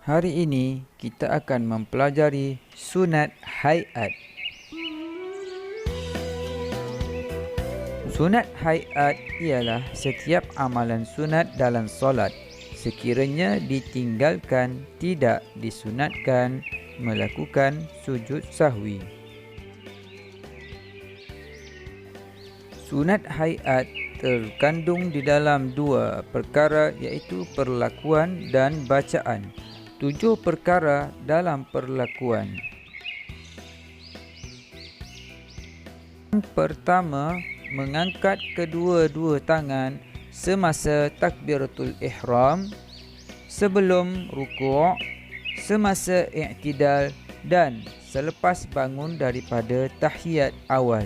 Hari ini kita akan mempelajari sunat hayat. Sunat hayat ialah setiap amalan sunat dalam solat sekiranya ditinggalkan tidak disunatkan melakukan sujud sahwi. Sunat hayat terkandung di dalam dua perkara iaitu perlakuan dan bacaan. 7 perkara dalam perlakuan. Pertama, mengangkat kedua-dua tangan semasa takbiratul ihram, sebelum rukuk, semasa i'tidal dan selepas bangun daripada tahiyat awal.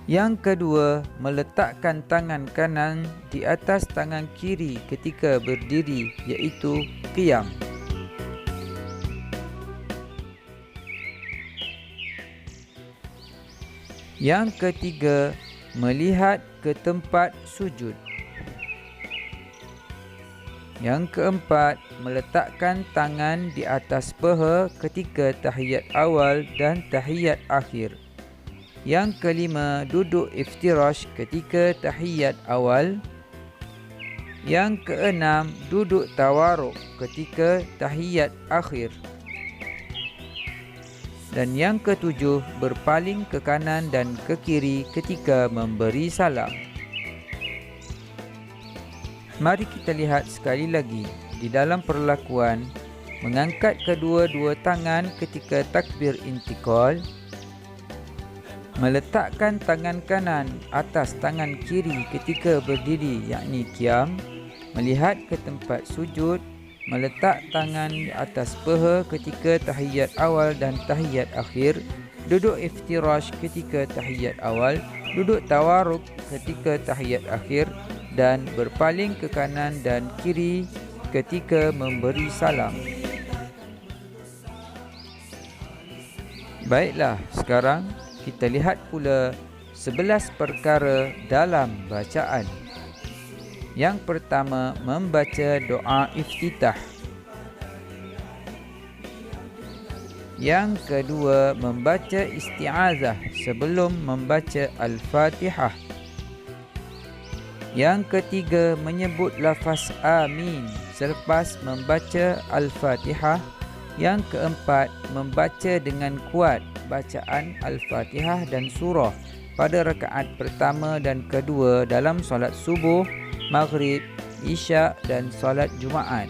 Yang kedua, meletakkan tangan kanan di atas tangan kiri ketika berdiri iaitu qiyam. Yang ketiga, melihat ke tempat sujud. Yang keempat, meletakkan tangan di atas paha ketika tahiyat awal dan tahiyat akhir. Yang kelima, duduk iftirash ketika tahiyat awal. Yang keenam, duduk tawaruk ketika tahiyat akhir. Dan yang ketujuh, berpaling ke kanan dan ke kiri ketika memberi salam. Mari kita lihat sekali lagi di dalam perlakuan, mengangkat kedua-dua tangan ketika takbir intikal, meletakkan tangan kanan atas tangan kiri ketika berdiri yakni qiyam, melihat ke tempat sujud, meletak tangan di atas paha ketika tahiyat awal dan tahiyat akhir, duduk iftirash ketika tahiyat awal, duduk tawaruk ketika tahiyat akhir dan berpaling ke kanan dan kiri ketika memberi salam. Baiklah, sekarang kita lihat pula 11 perkara dalam bacaan. Yang pertama, membaca doa iftitah. Yang kedua, membaca isti'azah sebelum membaca Al-Fatihah. Yang ketiga, menyebut lafaz amin selepas membaca Al-Fatihah. Yang keempat, membaca dengan kuat bacaan Al-Fatihah dan surah pada rakaat pertama dan kedua dalam solat subuh, maghrib, isyak dan solat Jumaat.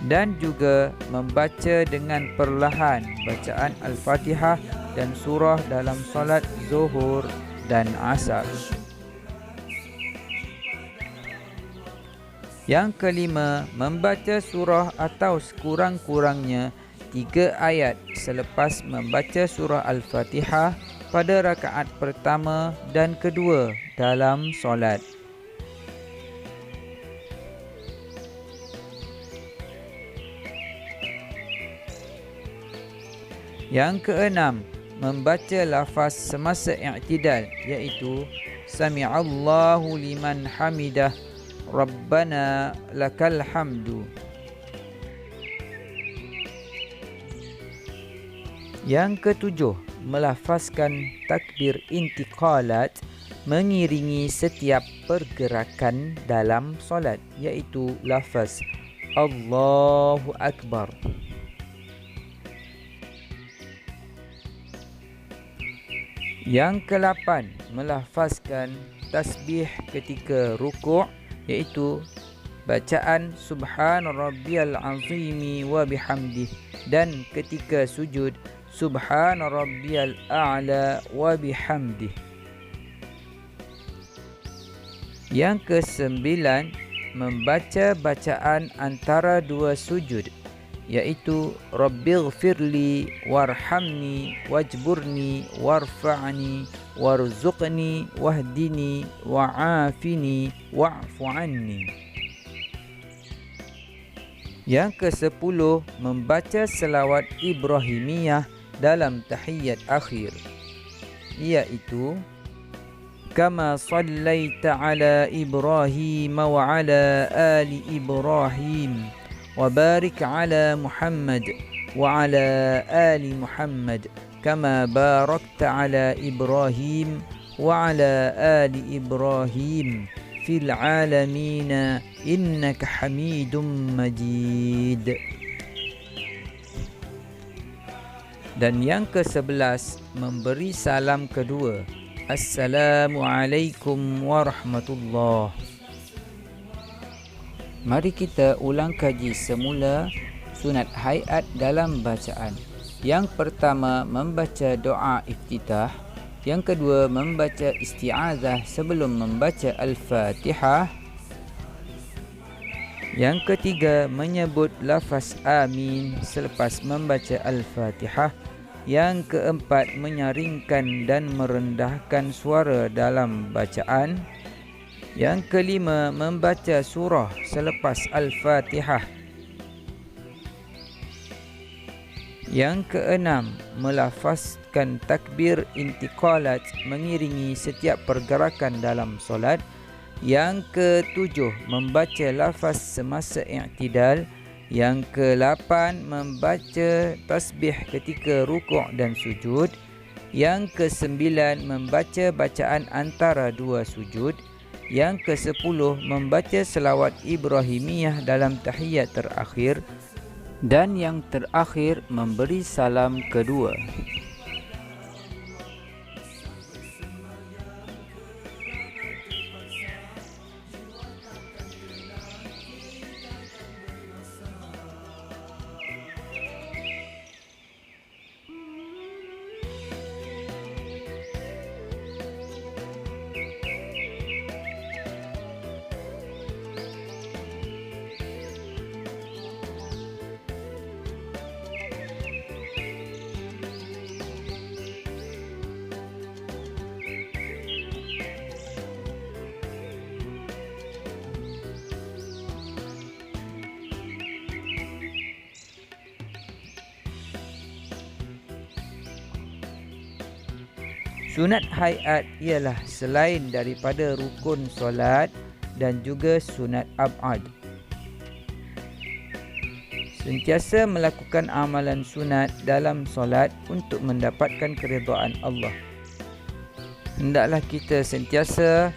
Dan juga membaca dengan perlahan bacaan Al-Fatihah dan surah dalam solat zuhur dan asar. Yang kelima, membaca surah atau sekurang-kurangnya 3 ayat selepas membaca surah Al-Fatihah pada rakaat pertama dan kedua dalam solat. Yang keenam, membaca lafaz semasa i'tidal iaitu Sami'allahu liman hamidah, Rabbana lakal hamdu. Yang ketujuh, melafazkan takbir intiqalat mengiringi setiap pergerakan dalam solat iaitu lafaz Allahu Akbar. Yang ke-8, melafazkan tasbih ketika rukuk iaitu bacaan Subhana Rabbiyal Azimi wa bihamdih, dan ketika sujud Subhana Rabbiyal A'la wa bihamdih. Yang ke-9, membaca bacaan antara dua sujud iaitu Rabbighfirli warhamni wajburni warfa'ni warzuqni wahdini wa'afini wa'fu anni. Yang ke-10, membaca selawat Ibrahimiyah dalam tahiyat akhir iaitu كما صليت على إبراهيم وعلى آل إبراهيم وبارك على محمد وعلى آل محمد كما باركت على إبراهيم وعلى آل إبراهيم في العالمين إنك حميد مجيد. Dan yang ke-11 memberi salam kedua. Assalamualaikum warahmatullahi. Mari kita ulang kaji semula sunat hayat dalam bacaan. Yang pertama membaca doa iftitah. Yang kedua membaca isti'azah sebelum membaca Al-Fatihah. Yang ketiga menyebut lafaz amin selepas membaca Al-Fatihah. Yang keempat menyaringkan dan merendahkan suara dalam bacaan. Yang kelima membaca surah selepas Al-Fatihah. Yang keenam melafazkan takbir intiqalat mengiringi setiap pergerakan dalam solat. Yang ketujuh membaca lafaz semasa i'tidal. Yang ke-8 membaca tasbih ketika rukuk dan sujud. Yang ke-9 membaca bacaan antara dua sujud. Yang ke-10 membaca selawat Ibrahimiyah dalam tahiyat terakhir. Dan yang terakhir memberi salam kedua. Sunat hayat ialah selain daripada rukun solat dan juga sunat ab'ad. Sentiasa melakukan amalan sunat dalam solat untuk mendapatkan keridhaan Allah. Hendaklah kita sentiasa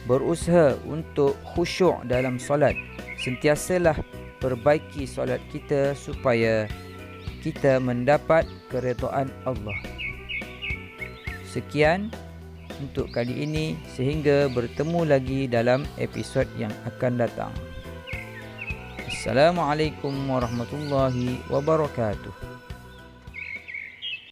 berusaha untuk khusyuk dalam solat. Sentiasalah perbaiki solat kita supaya kita mendapat keridhaan Allah. Sekian untuk kali ini, sehingga bertemu lagi dalam episod yang akan datang. Assalamualaikum warahmatullahi wabarakatuh.